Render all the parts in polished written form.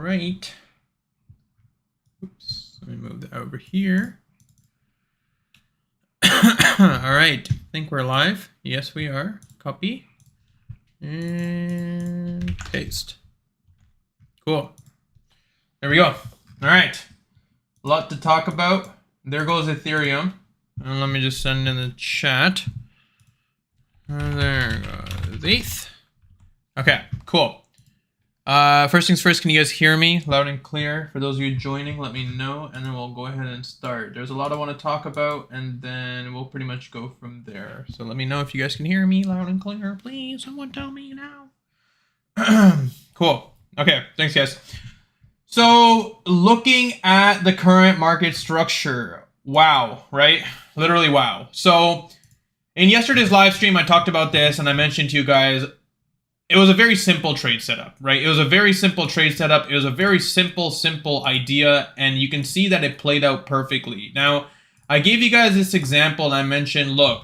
right. Oops, let me move that over here. All right, I think we're live. Yes, we are. Copy and paste. Cool. There we go. All right, a lot to talk about. There goes Ethereum. And let me just send in the chat. There goes ETH. Okay, cool. First things first, can you guys hear me loud and clear? For those of you joining, let me know, and then we'll go ahead and start. There's a lot I want to talk about, and then we'll pretty much go from there. So let me know if you guys can hear me loud and clear, please. Someone tell me now. Cool. Okay, thanks, guys. So looking at the current market structure, wow, right? Literally wow. So in yesterday's live stream, I talked about this, and I mentioned to you guys, it was a very simple trade setup, right? It was a very simple trade setup. It was a very simple idea, and you can see that it played out perfectly. Now, I gave you guys this example, and I mentioned, look,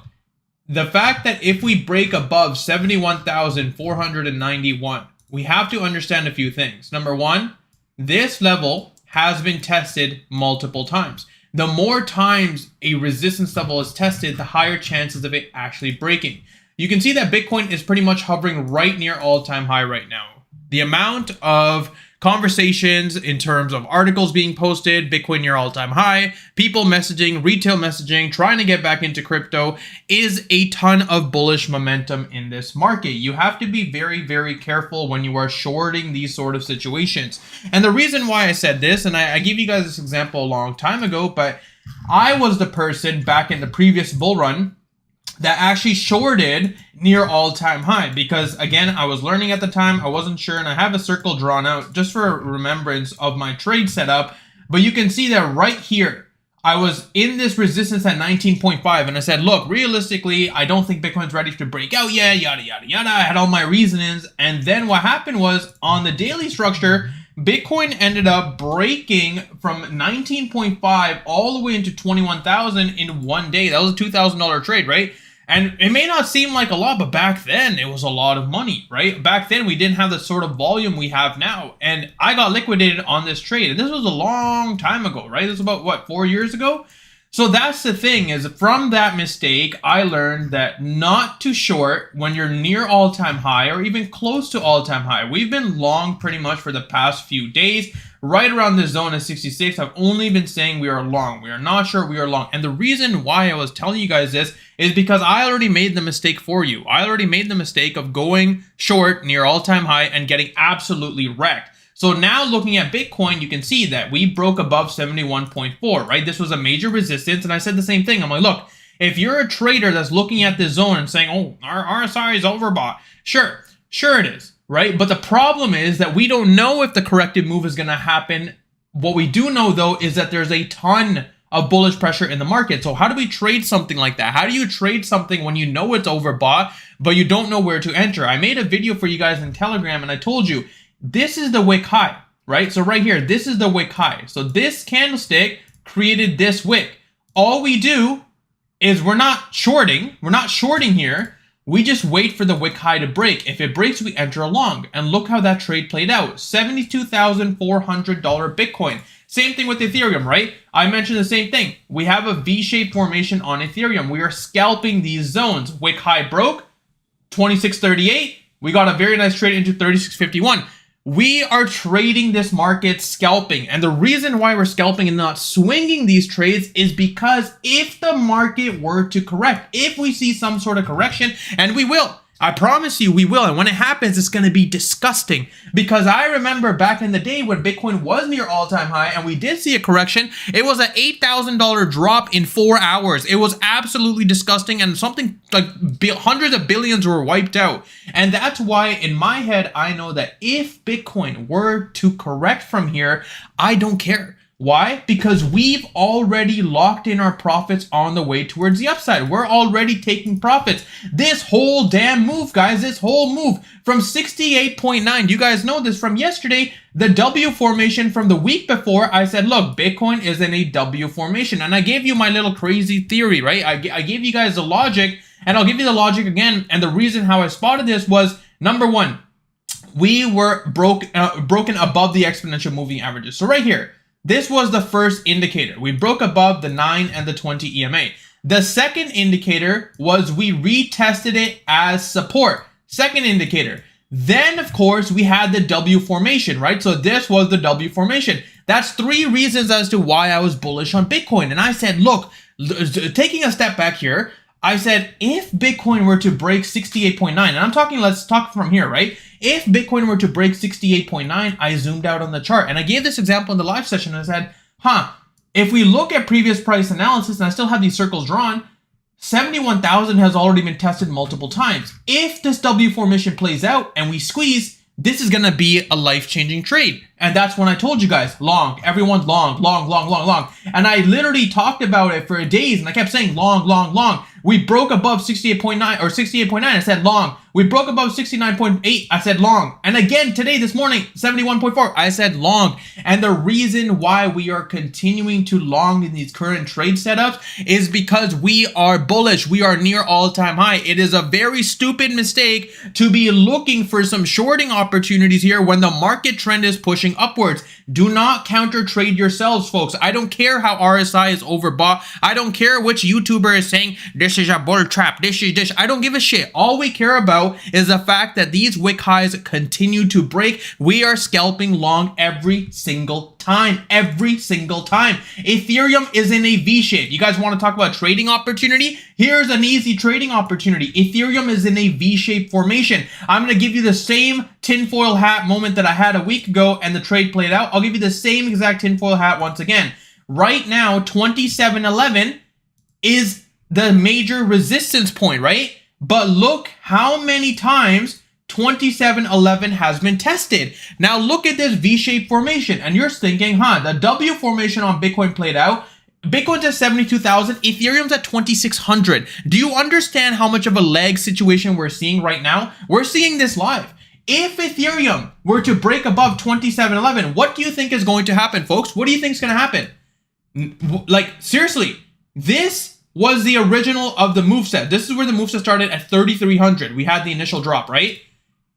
the fact that if we break above 71,491, we have to understand a few things. Number one, this level has been tested multiple times. The more times a resistance level is tested, the higher chances of it actually breaking. You can see that Bitcoin is pretty much hovering right near all-time high right now. The amount of conversations in terms of articles being posted, Bitcoin near all-time high, people messaging, retail messaging, trying to get back into crypto is a ton of bullish momentum in this market. You have to be very, very careful when you are shorting these sort of situations. And the reason why I said this, and I gave you guys this example a long time ago, but I was the person back in the previous bull run that actually shorted near all-time high because, again, I was learning at the time. I wasn't sure, and I have a circle drawn out just for remembrance of my trade setup. But you can see that right here, I was in this resistance at 19.5, and I said, look, realistically, I don't think Bitcoin's ready to break out yet, yada, yada, yada. I had all my reasonings, and then what happened was, on the daily structure, Bitcoin ended up breaking from 19.5 all the way into 21,000 in one day. That was a $2,000 trade, right? And it may not seem like a lot, but back then it was a lot of money, right? Back then we didn't have the sort of volume we have now. And I got liquidated on this trade. And this was a long time ago, right? This was about, what, 4 years ago? So that's the thing, is from that mistake, I learned that not to short when you're near all-time high or even close to all-time high. We've been long pretty much for the past few days. Right around this zone of 66, I've only been saying we are long. We are not short, we are long. And the reason why I was telling you guys this is because I already made the mistake for you. I already made the mistake of going short near all-time high and getting absolutely wrecked. So now looking at Bitcoin, you can see that we broke above 71.4, right? This was a major resistance, and I said the same thing. I'm like, look, if you're a trader that's looking at this zone and saying, oh, our RSI is overbought, sure it is, right? But the problem is that we don't know if the corrective move is going to happen. What we do know, though, is that there's a ton of bullish pressure in the market. So how do we trade something like that? How do you trade something when you know it's overbought, but you don't know where to enter? I made a video for you guys in Telegram, and I told you, this is the wick high, right? So right here, this is the wick high. So this candlestick created this wick. All we do is we're not shorting. We're not shorting here. We just wait for the wick high to break. If it breaks, we enter along. And look how that trade played out. $72,400 Bitcoin. Same thing with Ethereum, right? I mentioned the same thing. We have a V-shaped formation on Ethereum. We are scalping these zones. Wick high broke, 26.38. We got a very nice trade into 36.51. We are trading this market scalping. And the reason why we're scalping and not swinging these trades is because if the market were to correct, if we see some sort of correction, and we will, I promise you we will. And when it happens, it's going to be disgusting. Because I remember back in the day when Bitcoin was near all-time high and we did see a correction, it was an $8,000 drop in 4 hours. It was absolutely disgusting, and something like hundreds of billions were wiped out. And that's why in my head, I know that if Bitcoin were to correct from here, I don't care. Why? Because we've already locked in our profits on the way towards the upside. We're already taking profits. This whole damn move, guys, this whole move from 68.9, you guys know this from yesterday, the W formation from the week before, I said, look, Bitcoin is in a W formation. And I gave you my little crazy theory, right? I gave you guys the logic, and I'll give you the logic again. And the reason how I spotted this was, number one, we were broken above the exponential moving averages. So right here, this was the first indicator. We broke above the 9 and the 20 EMA. The second indicator was we retested it as support. Second indicator. Then, of course, we had the W formation, right? So this was the W formation. That's 3 reasons as to why I was bullish on Bitcoin. And I said, look, taking a step back here, I said, if Bitcoin were to break 68.9, and I'm talking, let's talk from here, right? If Bitcoin were to break 68.9, I zoomed out on the chart. And I gave this example in the live session. And I said, if we look at previous price analysis, and I still have these circles drawn, 71,000 has already been tested multiple times. If this W formation plays out and we squeeze, this is going to be a life-changing trade. And that's when I told you guys, long, everyone's long, long, long, long, long. And I literally talked about it for days and I kept saying long, long, long. We broke above 68.9 or 68.9, I said long. We broke above 69.8, I said long. And again, today, this morning, 71.4, I said long. And the reason why we are continuing to long in these current trade setups is because we are bullish. We are near all-time high. It is a very stupid mistake to be looking for some shorting opportunities here when the market trend is pushing upwards. Do not counter trade yourselves, folks. I don't care how RSI is overbought. I don't care which YouTuber is saying this is a bull trap. This is this. I don't give a shit. All we care about is the fact that these wick highs continue to break. We are scalping long every single time. Every single time. Ethereum is in a V shape. You guys want to talk about trading opportunity? Here's an easy trading opportunity. Ethereum is in a V-shaped formation. I'm going to give you the same tinfoil hat moment that I had a week ago and the trade played out. I'll give you the same exact tinfoil hat once again. Right now, 2711 is the major resistance point, right? But look how many times 2711 has been tested. Now look at this V-shaped formation and you're thinking, the W formation on Bitcoin played out. Bitcoin's at 72,000, Ethereum's at 2,600. Do you understand how much of a lag situation we're seeing right now? We're seeing this live. If Ethereum were to break above 2711, what do you think is going to happen, folks? What do you think is going to happen? Like, seriously, this was the original of the moveset. This is where the moveset started at 3,300. We had the initial drop, right?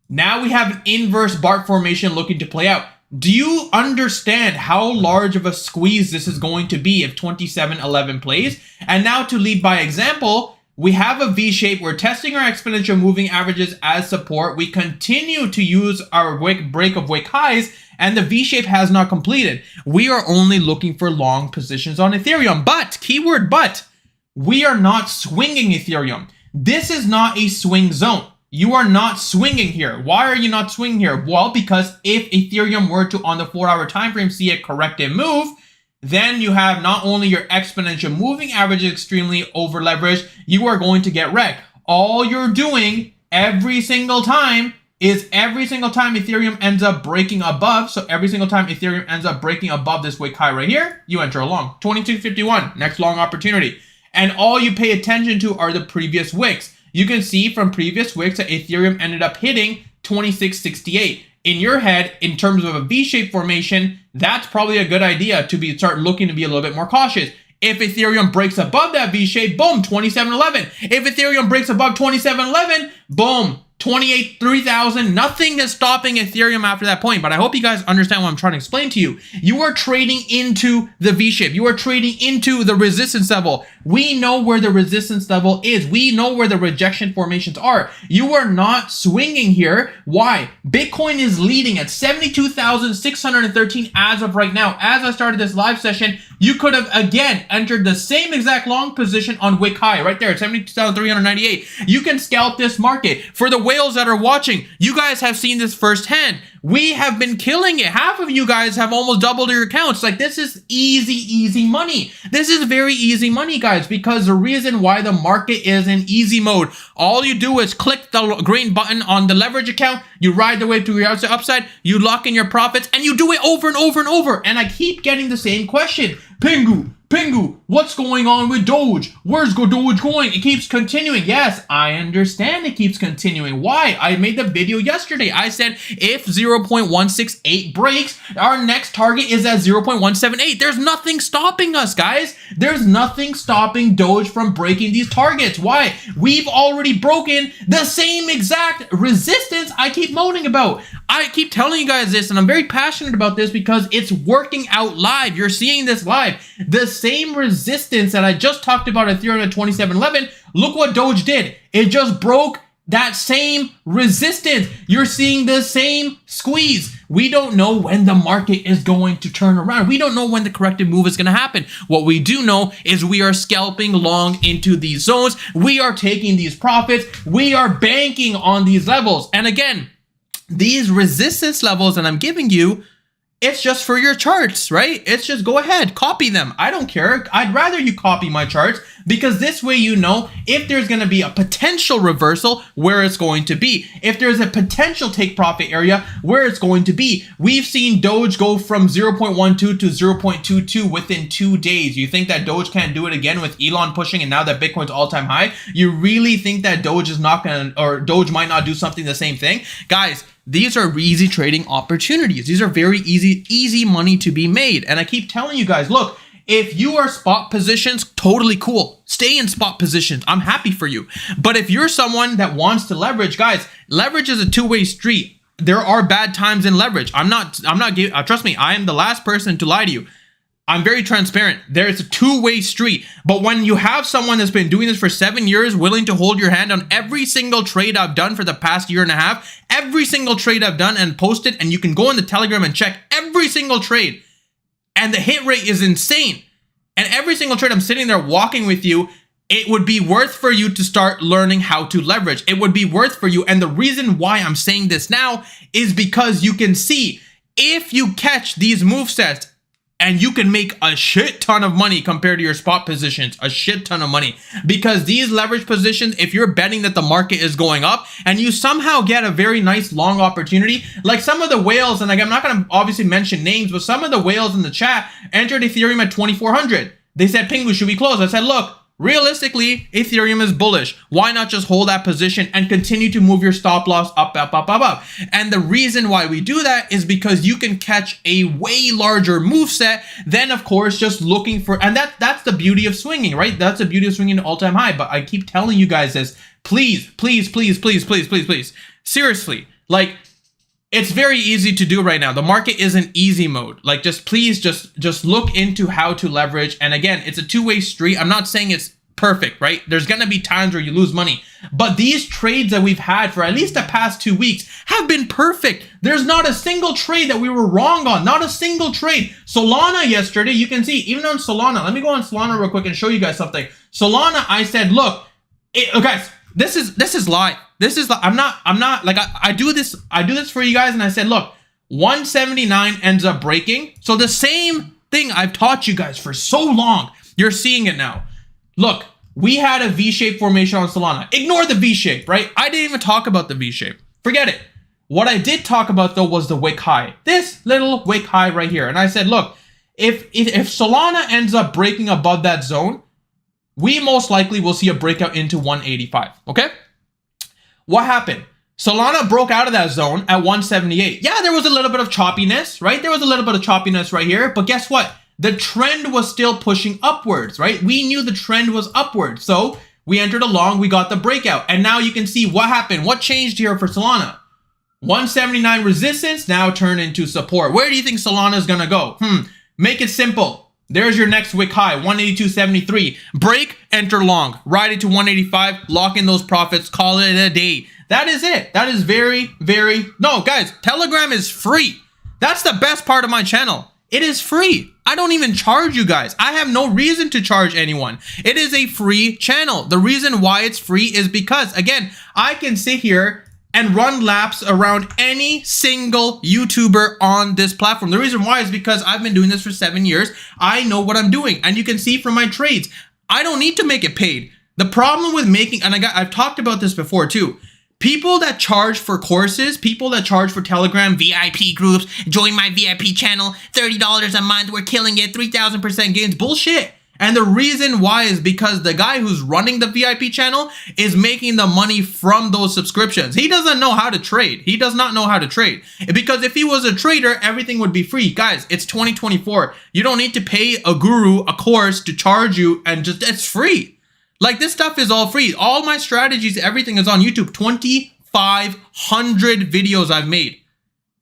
Now we have an inverse BART formation looking to play out. Do you understand how large of a squeeze this is going to be if 2711 plays? And now to lead by example, we have a V shape. We're testing our exponential moving averages as support. We continue to use our break of wick highs, and the V shape has not completed. We are only looking for long positions on Ethereum. But, keyword but, we are not swinging Ethereum. This is not a swing zone. You are not swinging here. Why are you not swinging here? Well, because if Ethereum were to, on the 4-hour time frame, see a corrective move, then you have not only your exponential moving average extremely over leveraged, you are going to get wrecked. All you're doing every single time Ethereum ends up breaking above. So every single time Ethereum ends up breaking above this wick high right here, you enter a long. 2251, next long opportunity. And all you pay attention to are the previous wicks. You can see from previous wicks that Ethereum ended up hitting 2668. In your head, in terms of a V-shaped formation, that's probably a good idea to start looking to be a little bit more cautious. If Ethereum breaks above that V-shape, boom, 2711. If Ethereum breaks above 2711, boom, 3,000. Nothing is stopping Ethereum after that point. But I hope you guys understand what I'm trying to explain to you. You are trading into the V-shape. You are trading into the resistance level. We know where the resistance level is. We know where the rejection formations are. You are not swinging here. Why? Bitcoin is leading at 72,613 as of right now. As I started this live session, you could have again entered the same exact long position on wick high right there at 72,398. You can scalp this market. For the whales that are watching, you guys have seen this firsthand. We have been killing it. Half of you guys have almost doubled your accounts. Like, this is easy money. This is very easy money, guys, because the reason why the market is in easy mode, all you do is click the green button on the leverage account, you ride the wave to your upside, you lock in your profits, and you do it over and over and over. And I keep getting the same question. Pingu, what's going on with Doge? Where's Doge going? It keeps continuing. Yes, I understand it keeps continuing. Why? I made the video yesterday. I said if 0.168 breaks, our next target is at 0.178. There's nothing stopping us, guys. There's nothing stopping Doge from breaking these targets. Why? We've already broken the same exact resistance I keep moaning about. I keep telling you guys this, and I'm very passionate about this because it's working out live. You're seeing this live. The same resistance that I just talked about Ethereum at 2711, look what Doge did. It just broke that same resistance. You're seeing the same squeeze. We don't know when the market is going to turn around. We don't know when the corrective move is going to happen. What we do know is we are scalping long into these zones. We are taking these profits. We are banking on these levels. And again, these resistance levels that I'm giving you, it's just for your charts, right? It's just go ahead, copy them. I don't care. I'd rather you copy my charts because this way you know if there's going to be a potential reversal, where it's going to be. If there's a potential take profit area, where it's going to be. We've seen Doge go from 0.12 to 0.22 within 2 days. You think that Doge can't do it again with Elon pushing and now that Bitcoin's all-time high? You really think that Doge is not going to, or Doge might not do something the same thing? Guys, these are easy trading opportunities. These are very easy money to be made. And I keep telling you guys, look, if you are spot positions, totally cool. Stay in spot positions. I'm happy for you. But if you're someone that wants to leverage, guys, leverage is a two-way street. There are bad times in leverage. Trust me, I am the last person to lie to you. I'm very transparent. There's a two-way street. But when you have someone that's been doing this for 7 years, willing to hold your hand on every single trade I've done for the past year and a half, every single trade I've done and posted, and you can go in the Telegram and check every single trade, and the hit rate is insane. And every single trade I'm sitting there walking with you, it would be worth for you to start learning how to leverage. It would be worth for you. And the reason why I'm saying this now is because you can see if you catch these move sets, and you can make a shit ton of money compared to your spot positions, a shit ton of money. Because these leverage positions, if you're betting that the market is going up and you somehow get a very nice long opportunity, like some of the whales, and like I'm not going to obviously mention names, but some of the whales in the chat entered Ethereum at 2,400. They said, Pingu, should we close? I said, look, realistically, Ethereum is bullish. Why not just hold that position and continue to move your stop loss up, up, up, up, up? And the reason why we do that is because you can catch a way larger move set than, of course, just looking for, and that's the beauty of swinging, right? That's the beauty of swinging to all-time high. But I keep telling you guys this, please, please, please, please, please, please, please. Seriously, like, it's very easy to do right now. The market is in easy mode. Like, please look into how to leverage. And again, it's a two-way street. I'm not saying it's perfect, right? There's going to be times where you lose money. But these trades that we've had for at least the past 2 weeks have been perfect. There's not a single trade that we were wrong on. Not a single trade. Solana yesterday, you can see, even on Solana, let me go on Solana real quick and show you guys something. Solana, I said, look, guys, this is live. This is, I'm not like, I do this for you guys. And I said, look, 179 ends up breaking. So the same thing I've taught you guys for so long, you're seeing it now. Look, we had a V-shape formation on Solana. Ignore the V-shape, right? I didn't even talk about the V-shape. Forget it. What I did talk about though was the wick high. This little wick high right here. And I said, look, if Solana ends up breaking above that zone, we most likely will see a breakout into 185, okay? What happened? Solana broke out of that zone at 178. Yeah, there was a little bit of choppiness, right? There was a little bit of choppiness right here, but guess what? The trend was still pushing upwards, right? We knew the trend was upwards. So we entered along, we got the breakout. And now you can see what happened. What changed here for Solana? 179 resistance now turned into support. Where do you think Solana is going to go? Make it simple. There's your next wick high, 182.73. Break, enter long. Ride it to 185, lock in those profits, call it a day. That is it. That is no, guys, Telegram is free. That's the best part of my channel. It is free. I don't even charge you guys. I have no reason to charge anyone. It is a free channel. The reason why it's free is because, again, I can sit here and run laps around any single YouTuber on this platform. The reason why is because I've been doing this for 7 years. I know what I'm doing. And you can see from my trades, I don't need to make it paid. The problem with making, and I've talked about this before too, people that charge for courses, people that charge for Telegram, VIP groups, join my VIP channel, $30 a month, we're killing it, 3,000% gains, bullshit. And the reason why is because the guy who's running the VIP channel is making the money from those subscriptions. He doesn't know how to trade. He does not know how to trade. Because if he was a trader, everything would be free. Guys, it's 2024. You don't need to pay a guru a course to charge you and just, it's free. Like, this stuff is all free. All my strategies, everything is on YouTube 500 videos I've made.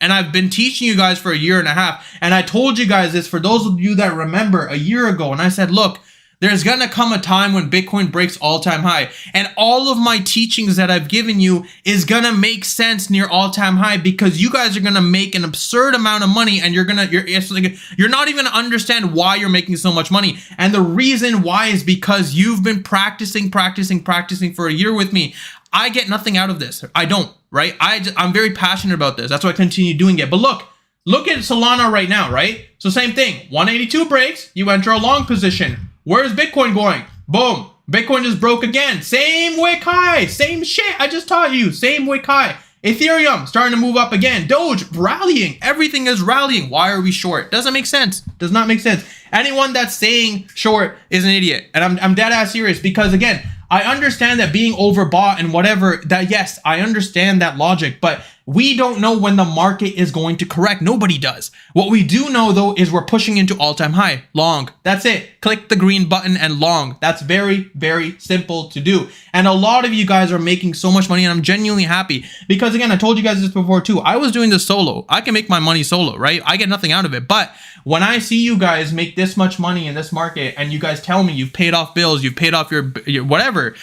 And I've been teaching you guys for a year and a half. And I told you guys this, for those of you that remember, a year ago. And I said, look, there's going to come a time when Bitcoin breaks all-time high. And all of my teachings that I've given you is going to make sense near all-time high, because you guys are going to make an absurd amount of money, and you're not even going to understand why you're making so much money. And the reason why is because you've been practicing for a year with me. I get nothing out of this. I don't, right? I'm very passionate about this. That's why I continue doing it. But look at Solana right now, right? So same thing, 182 breaks, you enter a long position. Where's Bitcoin going? Boom, Bitcoin just broke again. Same wick high, same shit I just taught you, same wick high. Ethereum starting to move up again. Doge rallying, everything is rallying. Why are we short? Doesn't make sense. Does not make sense. Anyone that's saying short is an idiot. And I'm dead ass serious, because again, I understand that being overbought and whatever, that yes, I understand that logic, but we don't know when the market is going to correct. Nobody does. What we do know though is we're pushing into all-time high. Long. That's it. Click the green button and long. That's very, very simple to do. And a lot of you guys are making so much money, and I'm genuinely happy, because again, I told you guys this before too. I was doing this solo. I can make my money solo, right? I get nothing out of it. But when I see you guys make this much money in this market, and you guys tell me you've paid off bills, you've paid off your whatever,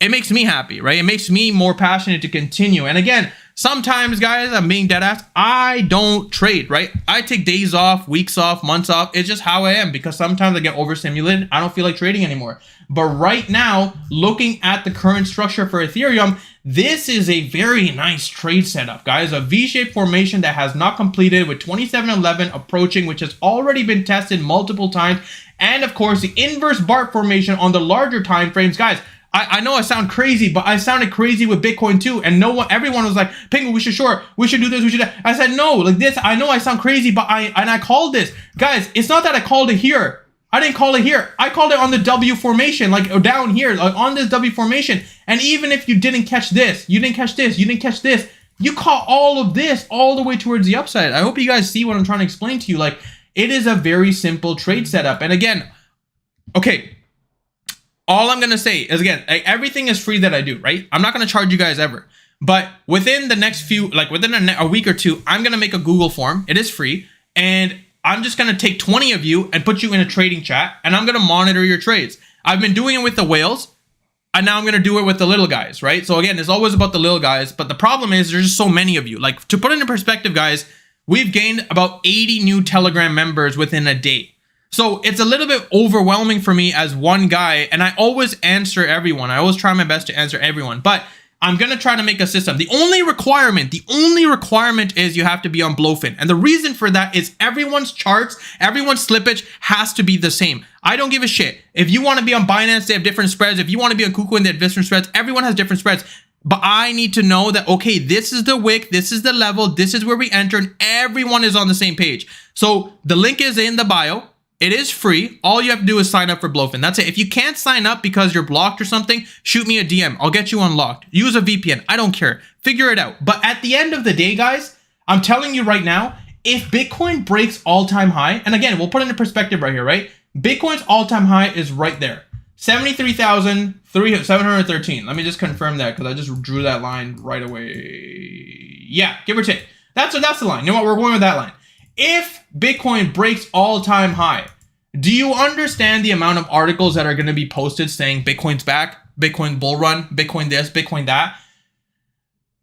it makes me happy, right? It makes me more passionate to continue. And again, sometimes, guys, I'm being dead ass, I don't trade, right? I take days off, weeks off, months off. It's just how I am, because sometimes I get overstimulated. I don't feel like trading anymore. But right now, looking at the current structure for Ethereum, this is a very nice trade setup, guys. A V-shaped formation that has not completed, with 2711 approaching, which has already been tested multiple times. And of course, the inverse BART formation on the larger time frames, guys. I know I sound crazy, but I sounded crazy with Bitcoin too. And everyone was like, Penguin, we should short, we should do this, we should that. I said, no, like this, I know I sound crazy, but I called this. Guys, it's not that I called it here. I didn't call it here. I called it on the W formation, like down here, like on this W formation. And even if you didn't catch this, you didn't catch this, you didn't catch this, you caught all of this all the way towards the upside. I hope you guys see what I'm trying to explain to you. Like, it is a very simple trade setup. And again, okay, all I'm going to say is, again, everything is free that I do, right? I'm not going to charge you guys ever. But within the next few, like within a week or two, I'm going to make a Google form. It is free. And I'm just going to take 20 of you and put you in a trading chat, and I'm going to monitor your trades. I've been doing it with the whales, and now I'm going to do it with the little guys, right? So again, it's always about the little guys. But the problem is there's just so many of you. Like, to put it into perspective, guys, we've gained about 80 new Telegram members within a day. So it's a little bit overwhelming for me as one guy, and I always answer everyone. I always try my best to answer everyone, but I'm going to try to make a system. The only requirement is you have to be on Blowfin. And the reason for that is everyone's charts, everyone's slippage has to be the same. I don't give a shit. If you want to be on Binance, they have different spreads. If you want to be on KuCoin, they have different spreads. Everyone has different spreads. But I need to know that, okay, this is the wick, this is the level, this is where we enter, and everyone is on the same page. So the link is in the bio. It is free. All you have to do is sign up for Blowfin. That's it. If you can't sign up because you're blocked or something, shoot me a DM. I'll get you unlocked. Use a VPN. I don't care. Figure it out. But at the end of the day, guys, I'm telling you right now, if Bitcoin breaks all-time high, and again, we'll put it into perspective right here, right? Bitcoin's all-time high is right there. 73,713. Let me just confirm that, because I just drew that line right away. Yeah, give or take. That's the line. You know what? We're going with that line. If Bitcoin breaks all-time high, do you understand the amount of articles that are going to be posted saying Bitcoin's back, Bitcoin bull run, Bitcoin this, Bitcoin that?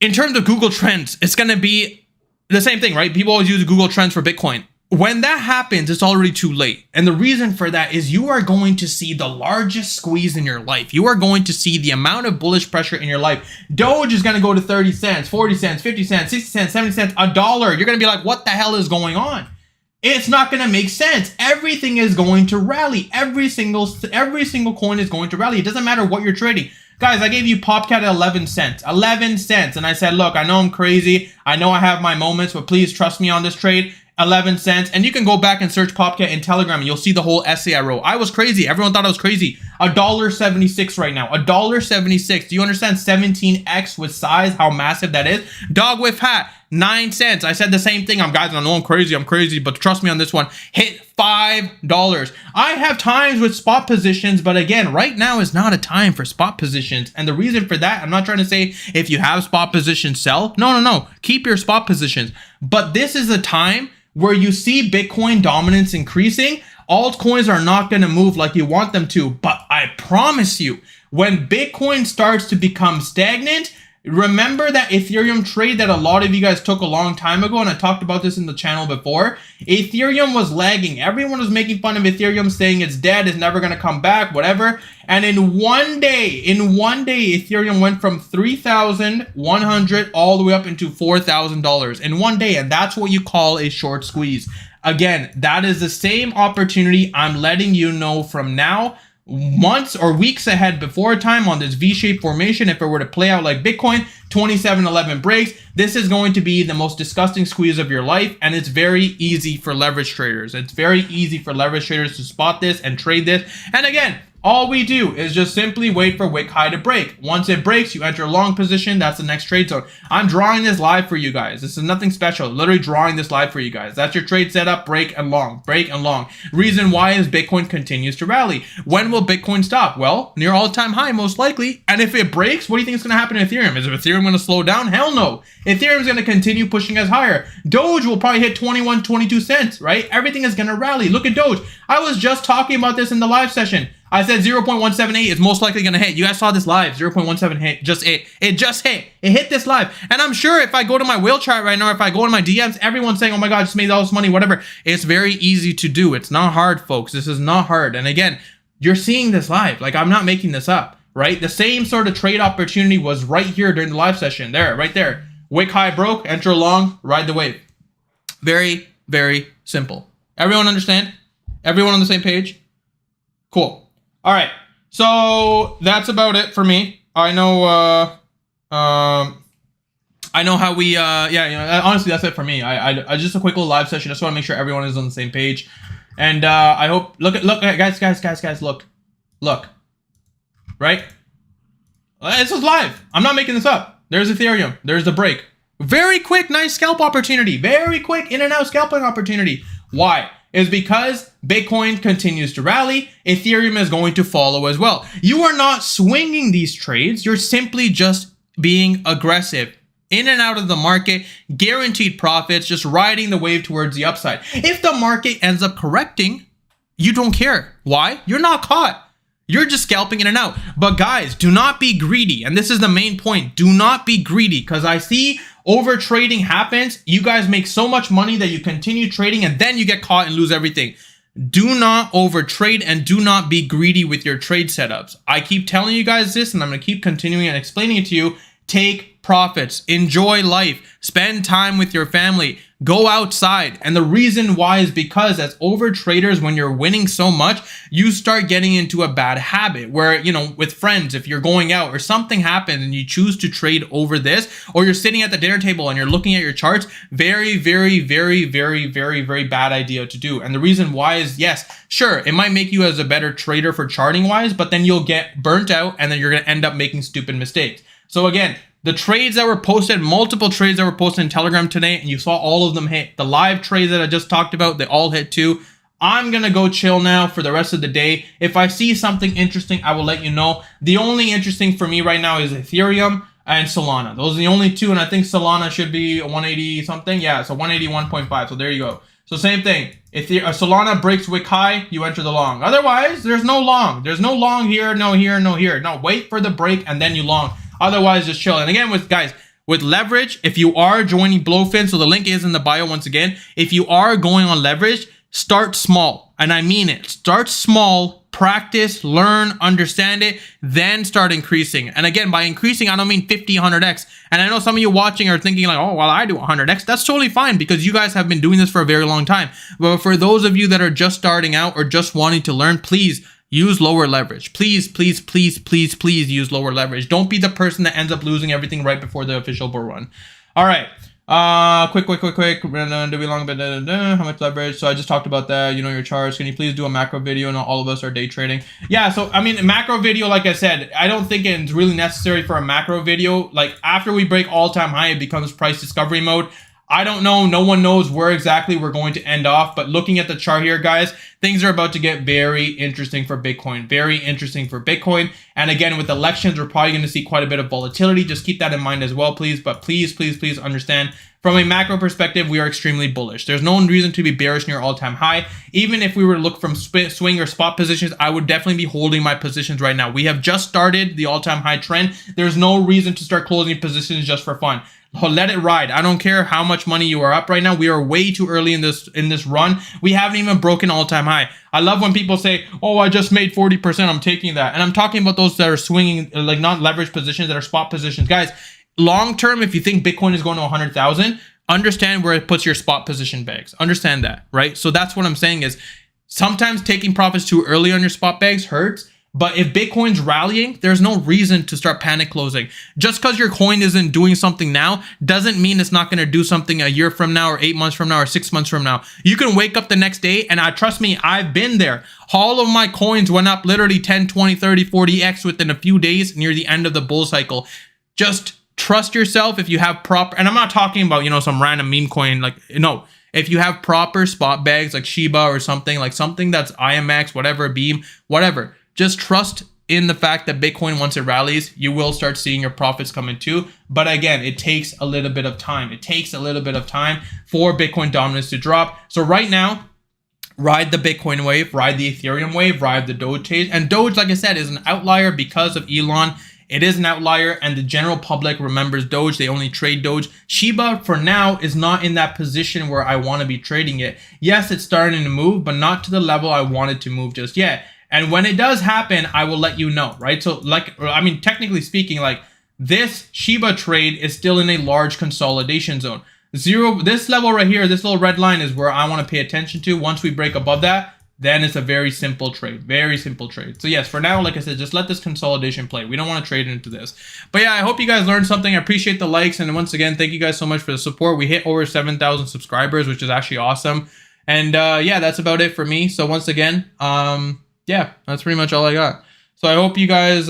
In terms of Google Trends, it's going to be the same thing, right? People always use Google Trends for Bitcoin. When that happens, it's already too late. And the reason for that is you are going to see the largest squeeze in your life. You are going to see the amount of bullish pressure in your life. Doge is going to go to 30 cents, 40 cents, 50 cents, 60 cents, 70 cents, $1. You're going to be like, what the hell is going on? It's not going to make sense. Everything is going to rally. Every single coin is going to rally. It doesn't matter what you're trading. Guys, I gave you PopCat at 11 cents. 11 cents. And I said, look, I know I'm crazy. I know I have my moments, but please trust me on this trade. 11 cents. And you can go back and search PopCat in Telegram, and you'll see the whole essay I wrote. I was crazy. Everyone thought I was crazy. $1.76 right now. $1.76. Do you understand 17x with size, how massive that is? Dog with hat. 9 cents. I said the same thing. Guys, I know I'm crazy, but trust me on this one. Hit $5. I have times with spot positions, but again, right now is not a time for spot positions. And the reason for that, I'm not trying to say if you have spot positions, sell. No. Keep your spot positions. But this is a time where you see Bitcoin dominance increasing. Altcoins are not going to move like you want them to. But I promise you, when Bitcoin starts to become stagnant, remember that Ethereum trade that a lot of you guys took a long time ago, and I talked about this in the channel before. Ethereum was lagging. Everyone was making fun of Ethereum, saying it's dead, it's never going to come back, whatever. And in one day, Ethereum went from 3,100 all the way up into $4,000 in one day. And that's what you call a short squeeze. Again, that is the same opportunity I'm letting you know from now, months or weeks ahead before time on this V-shaped formation. If it were to play out like Bitcoin, 2711 breaks, this is going to be the most disgusting squeeze of your life. And it's very easy for leverage traders. It's very easy for leverage traders to spot this and trade this. And again, all we do is just simply wait for wick high to break. Once it breaks, you enter a long position. That's the next trade zone. I'm drawing this live for you guys. This is nothing special. Literally drawing this live for you guys. That's your trade setup. Break and long. Break and long. Reason why is Bitcoin continues to rally. When will Bitcoin stop? Well, near all-time high, most likely. And if it breaks, what do you think is going to happen to Ethereum? Is Ethereum going to slow down? Hell no. Ethereum is going to continue pushing us higher. Doge will probably hit 21, 22 cents, right? Everything is going to rally. Look at Doge. I was just talking about this in the live session. I said 0.178 is most likely going to hit. You guys saw this live. 0.17 hit. It just hit. It hit this live. And I'm sure if I go to my whale chart right now, if I go to my DMs, everyone's saying, oh my God, I just made all this money, whatever. It's very easy to do. It's not hard, folks. This is not hard. And again, you're seeing this live. Like, I'm not making this up, right? The same sort of trade opportunity was right here during the live session. There, right there. Wick high broke, enter long, ride the wave. Very, very simple. Everyone understand? Everyone on the same page? Cool. All right, so that's about it for me. I know how we, honestly, that's it for me. I just a quick little live session. I just want to make sure everyone is on the same page. And I hope, look, guys, look, right? This is live. I'm not making this up. There's Ethereum. There's the break. Very quick, nice scalp opportunity. Very quick in and out scalping opportunity. Why? Is because Bitcoin continues to rally, Ethereum is going to follow as well. You are not swinging these trades. You're simply just being aggressive. In and out of the market, guaranteed profits, just riding the wave towards the upside. If the market ends up correcting, you don't care. Why? You're not caught. You're just scalping in and out. But guys, do not be greedy. And this is the main point. Do not be greedy, because I see over trading happens. You guys make so much money that you continue trading and then you get caught and lose everything. Do not over trade and do not be greedy with your trade setups. I keep telling you guys this, and I'm going to keep continuing and explaining it to you. Take profits, enjoy life, spend time with your family, go outside. And the reason why is because as over traders, when you're winning so much, you start getting into a bad habit where, you know, with friends, if you're going out or something happens and you choose to trade over this, or you're sitting at the dinner table and you're looking at your charts, very, very, very, very, very, very bad idea to do. And the reason why is, yes, sure, it might make you as a better trader for charting wise, but then you'll get burnt out and then you're going to end up making stupid mistakes. So again, the trades that were posted, multiple trades that were posted in Telegram today, and you saw all of them hit. The live trades that I just talked about, they all hit too. I'm going to go chill now for the rest of the day. If I see something interesting, I will let you know. The only interesting for me right now is Ethereum and Solana. Those are the only two, and I think Solana should be 180 something. Yeah, so 181.5. So there you go. So same thing. If Solana breaks wick high, you enter the long. Otherwise, there's no long. There's no long here, no here, no here. No, wait for the break and then you long. Otherwise, just chill. And again, with guys, with leverage, if you are joining Blowfin, so the link is in the bio once again. If you are going on leverage, start small. And I mean it. Start small, practice, learn, understand it, then start increasing. And again, by increasing, I don't mean 50, 100x. And I know some of you watching are thinking like, oh, well, I do 100x. That's totally fine because you guys have been doing this for a very long time. But for those of you that are just starting out or just wanting to learn, please use lower leverage. Please, please, please, please, please use lower leverage. Don't be the person that ends up losing everything right before the official bull run. All right. Quick. Do we long bit? How much leverage? So I just talked about that. You know your charts. Can you please do a macro video? Not all of us are day trading. Yeah. So I mean, macro video, like I said, I don't think it's really necessary for a macro video. Like after we break all-time high, it becomes price discovery mode. I don't know. No one knows where exactly we're going to end off. But looking at the chart here, guys, things are about to get very interesting for Bitcoin. Very interesting for Bitcoin. And again, with elections, we're probably going to see quite a bit of volatility. Just keep that in mind as well, please. But please understand, from a macro perspective, we are extremely bullish. There's no reason to be bearish near all-time high. Even if we were to look from swing or spot positions, I would definitely be holding my positions right now. We have just started the all-time high trend. There's no reason to start closing positions just for fun. Let it ride. I don't care how much money you are up right now. We are way too early in this run. We haven't even broken all-time high. I love when people say, oh, I just made 40%. I'm taking that. And I'm talking about those that are swinging, like not leverage positions, that are spot positions. Guys, long term, if you think Bitcoin is going to 100,000, understand where it puts your spot position bags. Understand that, right? So that's what I'm saying is sometimes taking profits too early on your spot bags hurts. But if Bitcoin's rallying, there's no reason to start panic closing. Just because your coin isn't doing something now doesn't mean it's not going to do something a year from now or 8 months from now or 6 months from now. You can wake up the next day, and trust me, I've been there. All of my coins went up literally 10, 20, 30, 40x within a few days near the end of the bull cycle. Just trust yourself if you have proper, and I'm not talking about, you know, some random meme coin, like, no. If you have proper spot bags like Shiba or something, like something that's IMX, whatever, Beam, whatever, just trust in the fact that Bitcoin, once it rallies, you will start seeing your profits coming too. But again, it takes a little bit of time. It takes a little bit of time for Bitcoin dominance to drop. So right now, ride the Bitcoin wave, ride the Ethereum wave, ride the Doge wave. And Doge, like I said, is an outlier because of Elon. It is an outlier, and the general public remembers Doge. They only trade Doge. Shiba, for now, is not in that position where I want to be trading it. Yes, it's starting to move, but not to the level I wanted to move just yet. And when it does happen, I will let you know, right? So, like, I mean, technically speaking, like, this Shiba trade is still in a large consolidation zone. This level right here, this little red line is where I want to pay attention to. Once we break above that, then it's a very simple trade. Very simple trade. So yes, for now, like I said, just let this consolidation play. We don't want to trade into this. But yeah, I hope you guys learned something. I appreciate the likes. And once again, thank you guys so much for the support. We hit over 7,000 subscribers, which is actually awesome. And yeah, that's about it for me. So once again, yeah, that's pretty much all I got. So I hope you guys,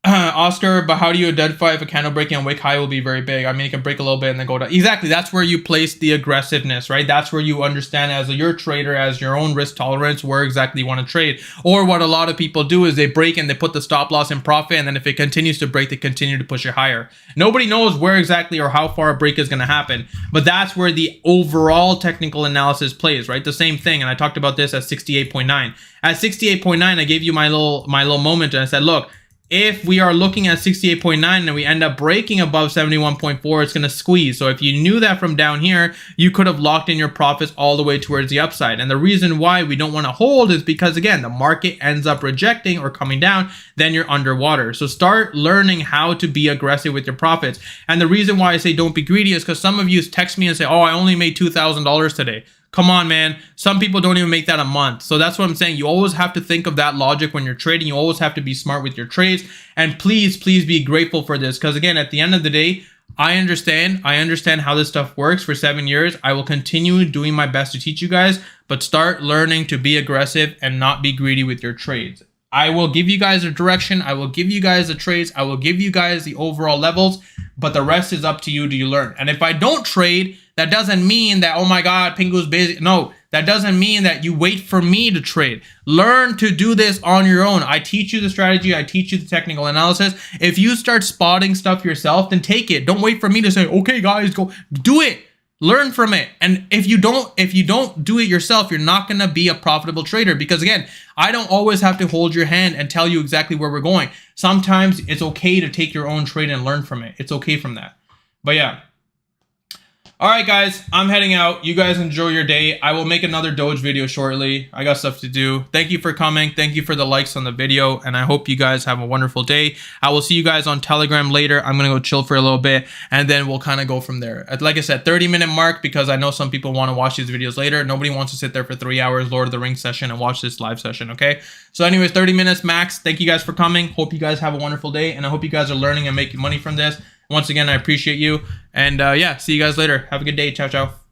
Oscar, but how do you identify if a candle breaking on wick high will be very big? I mean, it can break a little bit and then go down. Exactly. That's where you place the aggressiveness, right? That's where you understand as your trader, as your own risk tolerance, where exactly you want to trade. Or what a lot of people do is they break and they put the stop loss in profit. And then if it continues to break, they continue to push it higher. Nobody knows where exactly or how far a break is going to happen. But that's where the overall technical analysis plays, right? The same thing. And I talked about this at 68.9. At 68.9, I gave you my little moment and I said, look, if we are looking at 68.9 and we end up breaking above 71.4, it's going to squeeze. So if you knew that from down here, you could have locked in your profits all the way towards the upside. And the reason why we don't want to hold is because, again, the market ends up rejecting or coming down, then you're underwater. So start learning how to be aggressive with your profits. And the reason why I say don't be greedy is because some of you text me and say, oh, I only made $2,000 today. Come on, man. Some people don't even make that a month. So that's what I'm saying. You always have to think of that logic when you're trading. You always have to be smart with your trades. And please be grateful for this. Because again, at the end of the day, I understand how this stuff works for 7 years. I will continue doing my best to teach you guys, but start learning to be aggressive and not be greedy with your trades. I will give you guys a direction. I will give you guys the trades. I will give you guys the overall levels, but the rest is up to you. Do you learn? And if I don't trade, that doesn't mean that, oh my God, Pingu's busy. No, that doesn't mean that you wait for me to trade. Learn to do this on your own. I teach you the strategy. I teach you the technical analysis. If you start spotting stuff yourself, then take it. Don't wait for me to say, okay, guys, go do it. Learn from it. And if you don't do it yourself, you're not going to be a profitable trader, because again, I don't always have to hold your hand and tell you exactly where we're going. Sometimes it's okay to take your own trade and learn from it. It's okay from that. But yeah. All right, guys, I'm heading out. You guys enjoy your day. I will make another Doge video shortly. I got stuff to do. Thank you for coming. Thank you for the likes on the video. And I hope you guys have a wonderful day. I will see you guys on Telegram later. I'm going to go chill for a little bit, and then we'll kind of go from there. Like I said, 30-minute mark, because I know some people want to watch these videos later. Nobody wants to sit there for 3 hours, Lord of the Rings session, and watch this live session, okay? So anyways, 30 minutes max. Thank you guys for coming. Hope you guys have a wonderful day, and I hope you guys are learning and making money from this. Once again, I appreciate you. And yeah, see you guys later. Have a good day. Ciao, ciao.